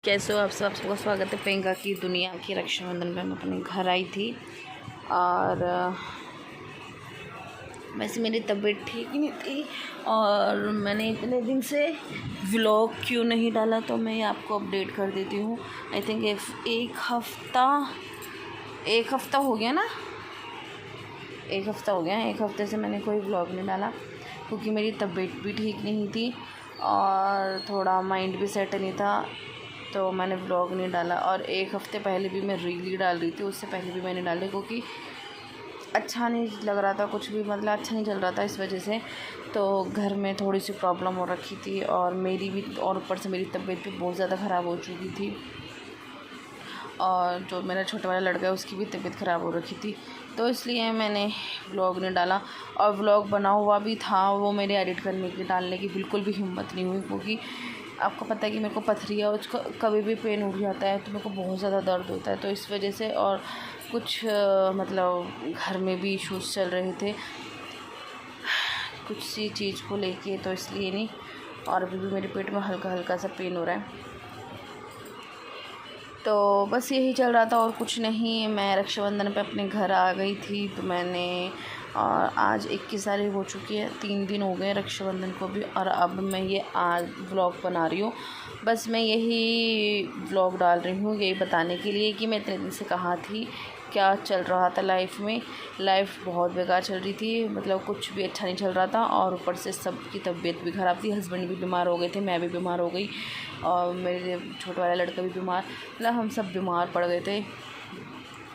कैसे हो आप सब? सबका स्वागत है प्रियंका की दुनिया की। रक्षाबंधन पे मैं अपने घर आई थी और वैसे मेरी तबीयत ठीक नहीं थी और मैंने इतने दिन से व्लॉग क्यों नहीं डाला, तो मैं आपको अपडेट कर देती हूँ। आई थिंक एक हफ़्ता हो गया ना, एक हफ़्ते से मैंने कोई व्लॉग नहीं डाला क्योंकि मेरी तबीयत भी ठीक नहीं थी और थोड़ा माइंड भी सेट नहीं था, तो मैंने व्लॉग नहीं डाला। और एक हफ़्ते पहले भी मैं रील ही डाल रही थी, उससे पहले भी मैंने डाले क्योंकि अच्छा नहीं लग रहा था, कुछ भी मतलब अच्छा नहीं चल रहा था इस वजह से। तो घर में थोड़ी सी प्रॉब्लम हो रखी थी और मेरी भी, और ऊपर से मेरी तबीयत भी बहुत ज़्यादा ख़राब हो चुकी थी और जो मेरा छोटा वाला लड़का है उसकी भी तबीयत ख़राब हो रखी थी, तो इसलिए मैंने व्लॉग नहीं डाला। और व्लॉग बना हुआ भी था, वो मेरे एडिट करने की डालने की बिल्कुल भी हिम्मत नहीं हुई क्योंकि आपको पता है कि मेरे को पथरी है, उसको कभी भी पेन उठ जाता है तो मेरे को बहुत ज़्यादा दर्द होता है, तो इस वजह से। और कुछ मतलब घर में भी इश्यूज़ चल रहे थे कुछ सी चीज़ को लेके, तो इसलिए नहीं। और अभी भी मेरे पेट में हल्का हल्का सा पेन हो रहा है, तो बस यही चल रहा था और कुछ नहीं। मैं रक्षाबंधन पे अपने घर आ गई थी, तो मैंने, और आज 21 तारीख हो चुकी है, 3 दिन हो गए रक्षाबंधन को भी, और अब मैं ये आज व्लॉग बना रही हूँ। बस मैं यही व्लॉग डाल रही हूँ यही बताने के लिए कि मैं इतने दिन से कहाँ थी, क्या चल रहा था लाइफ में। लाइफ बहुत बेकार चल रही थी, मतलब कुछ भी अच्छा नहीं चल रहा था और ऊपर से सबकी तबीयत भी ख़राब थी। हस्बैंड भी बीमार हो गए थे, मैं भी बीमार हो गई और मेरे छोटा वाला लड़का भी बीमार, मतलब हम सब बीमार पड़ गए थे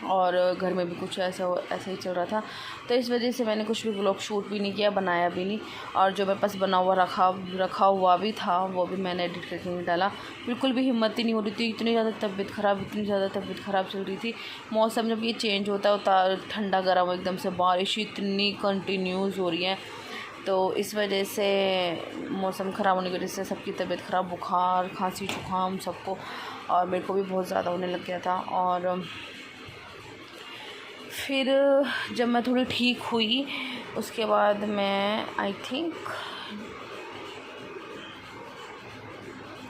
और घर में भी कुछ ऐसा ही चल रहा था, तो इस वजह से मैंने कुछ भी व्लॉग शूट भी नहीं किया, बनाया भी नहीं। और जो मेरे पास बना हुआ रखा हुआ भी था वो भी मैंने एडिट करके नहीं डाला। बिल्कुल भी हिम्मत ही नहीं हो रही थी, इतनी ज़्यादा तबीयत ख़राब चल रही थी। मौसम जब ये चेंज होता है ठंडा गर्म, एकदम से बारिश इतनी कंटिन्यूज़ हो रही है, तो इस वजह से मौसम ख़राब होने की वजह से सबकी तबीयत ख़राब, बुखार खांसी जुकाम सबको, और मेरे को भी बहुत ज़्यादा होने लग गया था। और फिर जब मैं थोड़ी ठीक हुई उसके बाद मैं आई थिंक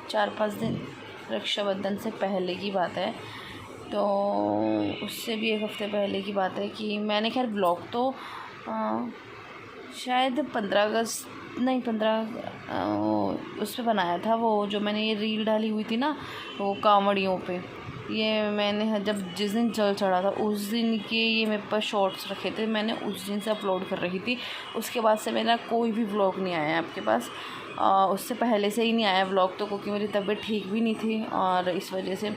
4-5 दिन, रक्षाबंधन से पहले की बात है, तो उससे भी एक हफ़्ते पहले की बात है कि मैंने खैर ब्लॉग तो शायद 15 उस पर बनाया था, वो जो मैंने ये रील डाली हुई थी ना वो कांवड़ियों पे, ये मैंने जब जिस दिन जल चढ़ा था उस दिन के ये मेरे पास शॉर्ट्स रखे थे, मैंने उस दिन से अपलोड कर रही थी। उसके बाद से मेरा कोई भी व्लॉग नहीं आया आपके पास, उससे पहले से ही नहीं आया व्लॉग, तो क्योंकि मेरी तबीयत ठीक भी नहीं थी और इस वजह से।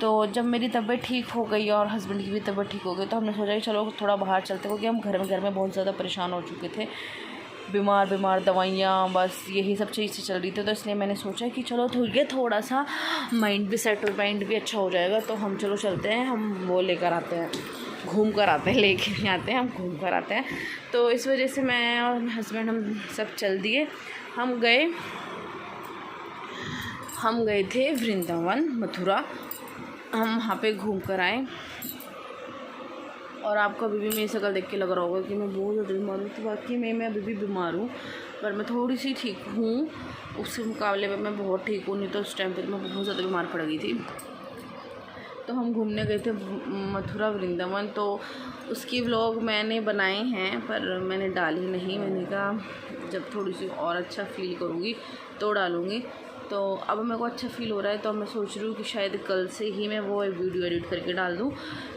तो जब मेरी तबीयत ठीक हो गई और हस्बैंड की भी तबीयत ठीक हो गई, तो हमने सोचा कि चलो थोड़ा बाहर चलते, क्योंकि हम घर में बहुत ज़्यादा परेशान हो चुके थे, बीमार दवाइयाँ, बस यही सब चीज़ें चल रही थी। तो इसलिए मैंने सोचा कि चलो थोड़ा सा माइंड भी सेट, माइंड भी अच्छा हो जाएगा, तो हम चलो चलते हैं, हम वो लेकर आते हैं, घूम कर आते हैं, लेके नहीं आते हैं, हम घूम कर आते हैं। तो इस वजह से मैं और हस्बैंड हम सब चल दिए। हम गए थे वृंदावन मथुरा, हम वहाँ पे घूम कर आए। और आपको अभी भी मेरी शक्ल देख के लग रहा होगा कि मैं बहुत ज़्यादा बीमार हूँ, तो वाकई में मैं अभी भी बीमार हूँ, पर मैं थोड़ी सी ठीक हूँ, उसके मुकाबले में मैं बहुत ठीक हूँ, नहीं तो उस टाइम पर मैं बहुत ज़्यादा बीमार पड़ गई थी। तो हम घूमने गए थे मथुरा वृंदावन, तो उसकी व्लॉग मैंने बनाए हैं पर मैंने डाली नहीं। मैंने कहा जब थोड़ी सी और अच्छा फील करूँगी तो डालूँगी। तो अब मेरे को अच्छा फ़ील हो रहा है, तो मैं सोच रही हूँ कि शायद कल से ही मैं वो वीडियो एडिट करके डाल दूँ,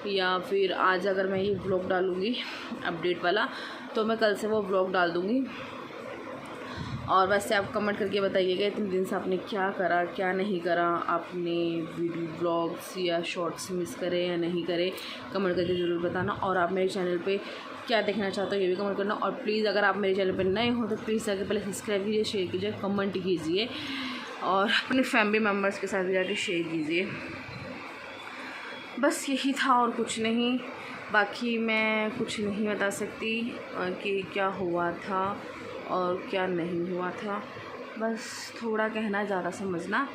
या फिर आज अगर मैं ये व्लॉग डालूँगी अपडेट वाला तो मैं कल से वो व्लॉग डाल दूँगी। और वैसे आप कमेंट करके बताइएगा इतने दिन से आपने क्या करा क्या नहीं करा, आपने वीडियो व्लॉग्स या शॉर्ट्स मिस करे या नहीं करे, कमेंट करके ज़रूर बताना। और आप मेरे चैनल पे क्या देखना चाहते हो ये भी कमेंट करना। और प्लीज़ अगर आप मेरे चैनल पे नए हो तो प्लीज़ जाके पहले सब्सक्राइब कीजिए, शेयर कीजिए, कमेंट कीजिए और अपने फैमिली मेम्बर्स के साथ भी जाके शेयर कीजिए। बस यही था और कुछ नहीं, बाकी मैं कुछ नहीं बता सकती कि क्या हुआ था और क्या नहीं हुआ था, बस थोड़ा कहना ज़्यादा समझना।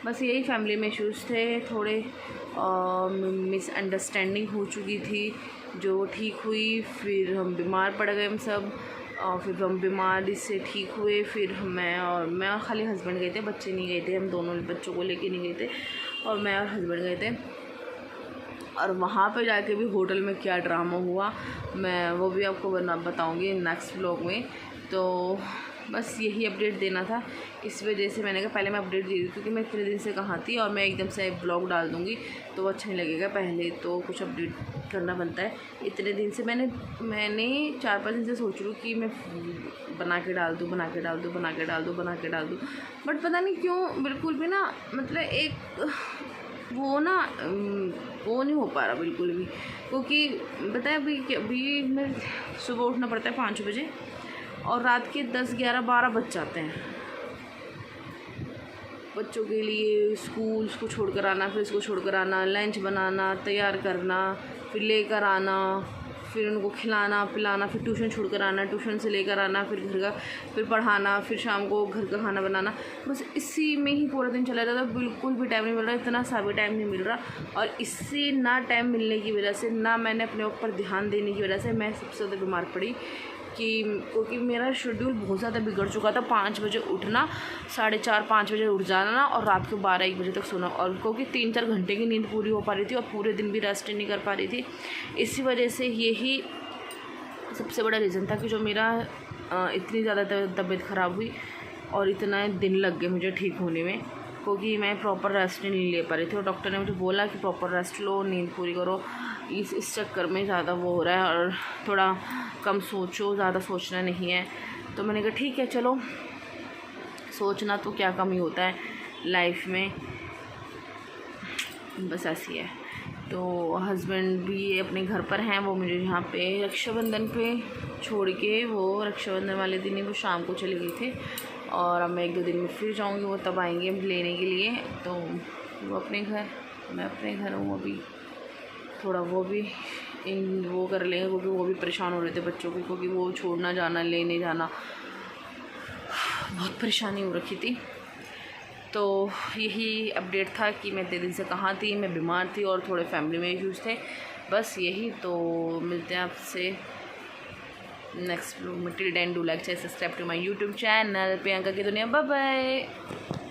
बस यही फैमिली में इश्यूज़ थे, थोड़े मिसअंडरस्टैंडिंग हो चुकी थी जो ठीक हुई, फिर हम बीमार पड़ गए हम सब, और फिर हम बीमारी से ठीक हुए। फिर मैं और खाली हस्बैंड गए थे, बच्चे नहीं गए थे, हम दोनों बच्चों को लेके नहीं गए थे, और मैं और हस्बैंड गए थे। और वहाँ पे जाके भी होटल में क्या ड्रामा हुआ, मैं वो भी आपको बताऊँगी नेक्स्ट व्लॉग में। तो बस यही अपडेट देना था, इस वजह से मैंने कहा पहले मैं अपडेट दे दी, क्योंकि मैं इतने दिन से कहाँ थी और मैं एकदम से ब्लॉग डाल दूँगी तो वो अच्छा नहीं लगेगा। पहले तो कुछ अपडेट करना बनता है। इतने दिन से मैंने 4-5 दिन से सोच रही हूँ कि मैं बना के डाल दूँ, बट पता नहीं क्यों बिल्कुल भी ना, मतलब एक वो नहीं हो पा रहा बिल्कुल भी, क्योंकि पता है अभी मैं सुबह उठना पड़ता है 5 बजे और रात के 10, 11, 12 बज जाते हैं। बच्चों के लिए स्कूल को छोड़कर आना, फिर इसको छोड़कर आना, लंच बनाना, तैयार करना, फिर लेकर आना, फिर उनको खिलाना पिलाना, फिर ट्यूशन छोड़कर आना, ट्यूशन से लेकर आना, फिर घर का फिर पढ़ाना, फिर शाम को घर का खाना बनाना, बस इसी में ही पूरा दिन चला जाता है। बिल्कुल भी टाइम नहीं मिल रहा, इतना सा भी टाइम नहीं मिल रहा। और इससे ना टाइम मिलने की वजह से, ना मैंने अपने ऊपर ध्यान देने की वजह से मैं सबसे ज़्यादा बीमार पड़ी, क्योंकि मेरा शेड्यूल बहुत ज़्यादा बिगड़ चुका था। 5 बजे उठना, 4:30-5 बजे उठ जाना और रात को 12-1 बजे तक सोना, और क्योंकि 3-4 घंटे की नींद पूरी हो पा रही थी और पूरे दिन भी रेस्ट नहीं कर पा रही थी। इसी वजह से यही सबसे बड़ा रीज़न था कि जो मेरा इतनी ज़्यादा तबीयत ख़राब हुई और इतना दिन लग गए मुझे ठीक होने में, क्योंकि मैं प्रॉपर रेस्ट नहीं ले पा रही थी। और डॉक्टर ने मुझे बोला कि प्रॉपर रेस्ट लो, नींद पूरी करो, इस चक्कर में ज़्यादा वो हो रहा है और थोड़ा कम सोचो, ज़्यादा सोचना नहीं है। तो मैंने कहा ठीक है चलो, सोचना तो क्या कम ही होता है लाइफ में, बस ऐसी है। तो हस्बैंड भी अपने घर पर हैं, वो मुझे यहाँ पे रक्षाबंधन पे छोड़ के, वो रक्षाबंधन वाले दिन ही वो शाम को चले गए थे, और अब मैं 1-2 दिन में फिर जाऊँगी, वो तब आएंगे लेने के लिए। तो वो अपने घर, मैं अपने घर हूँ अभी। थोड़ा वो भी वो कर लेंगे, क्योंकि वो भी परेशान हो रहे थे बच्चों को, क्योंकि वो छोड़ना जाना, लेने जाना, बहुत परेशानी हो रखी थी। तो यही अपडेट था कि मैं इतने दिन से कहाँ थी, मैं बीमार थी और थोड़े फैमिली में इश्यूज़ थे, बस यही। तो मिलते हैं आपसे नेक्स्ट व्लॉग में। Till then do like, subscribe to my YouTube channel Priyanka की दुनिया। Bye bye.